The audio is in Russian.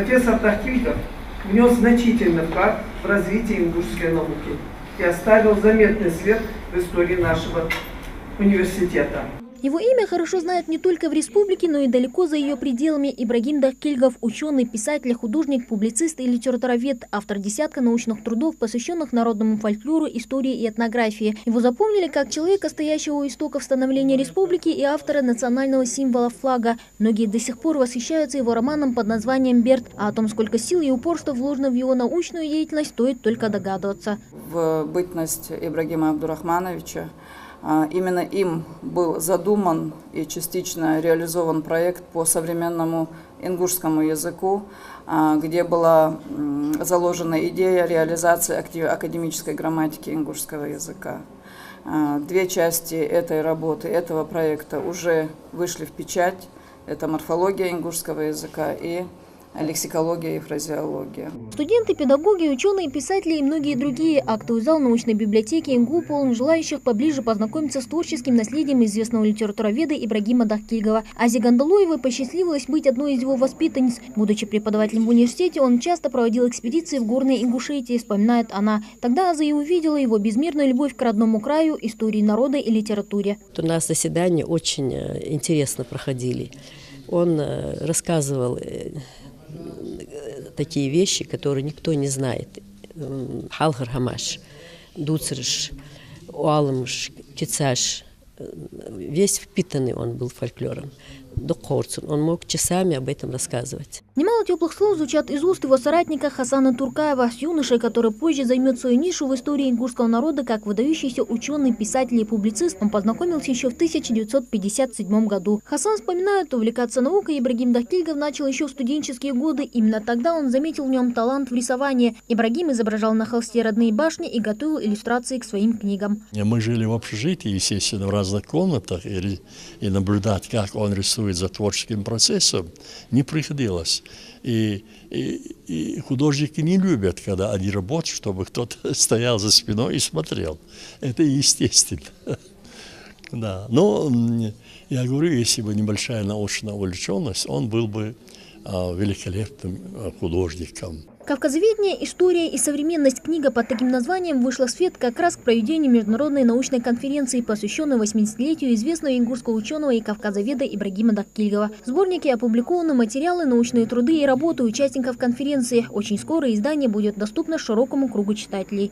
Профессор Дахкильгов внес значительный вклад в развитие ингушской науки и оставил заметный след в истории нашего университета. Его имя хорошо знают не только в республике, но и далеко за ее пределами. Ибрагим Дахкильгов – ученый, писатель, художник, публицист и литературовед, автор десятка научных трудов, посвященных народному фольклору, истории и этнографии. Его запомнили как человека, стоящего у истоков становления республики и автора национального символа флага. Многие до сих пор восхищаются его романом под названием «Берд», а о том, сколько сил и упорства вложено в его научную деятельность, стоит только догадываться. В бытность Ибрагима Абдурахмановича именно им был задуман и частично реализован проект по современному ингушскому языку, где была заложена идея реализации академической грамматики ингушского языка. Две части этой работы, этого проекта уже вышли в печать. Это морфология ингушского языка и лексикология и фразеология. Студенты, педагоги, ученые, писатели и многие другие. Актовый зал научной библиотеки ИНГУ полон желающих поближе познакомиться с творческим наследием известного литературоведа Ибрагима Дахкильгова. Азе Гандалоевой посчастливилось быть одной из его воспитанниц. Будучи преподавателем в университете, он часто проводил экспедиции в горной Ингушетии, вспоминает она. Тогда Аза и увидела его безмерную любовь к родному краю, истории народа и литературе. У нас заседания очень интересно проходили. Он рассказывал такие вещи, которые никто не знает. Халхар Хамаш, Дуцрыш, Уалымш, Кицаш. Весь впитанный он был фольклором. Докорцун. Он мог часами об этом рассказывать. Немало теплых слов звучат из уст его соратника Хасана Туркаева, с юношей, который позже займет свою нишу в истории ингушского народа как выдающийся ученый, писатель и публицист. Он познакомился еще в 1957 году. Хасан вспоминает, увлекаться наукой Ибрагим Дахкильгов начал еще в студенческие годы. Именно тогда он заметил в нем талант в рисовании. Ибрагим изображал на холсте родные башни и готовил иллюстрации к своим книгам. Мы жили в общежитии, естественно, в разных комнатах, и наблюдать, как он рисует за творческим процессом, не приходилось. И художники не любят, когда они работают, чтобы кто-то стоял за спиной и смотрел. Это естественно. Да. Но я говорю, если бы небольшая научная увлеченность, он был бы великолепным художником. «Кавказоведение. История и современность». Книга под таким названием вышла в свет как раз к проведению международной научной конференции, посвященной 80-летию известного ингушского ученого и кавказоведа Ибрагима Дахкильгова. В сборнике опубликованы материалы, научные труды и работы участников конференции. Очень скоро издание будет доступно широкому кругу читателей.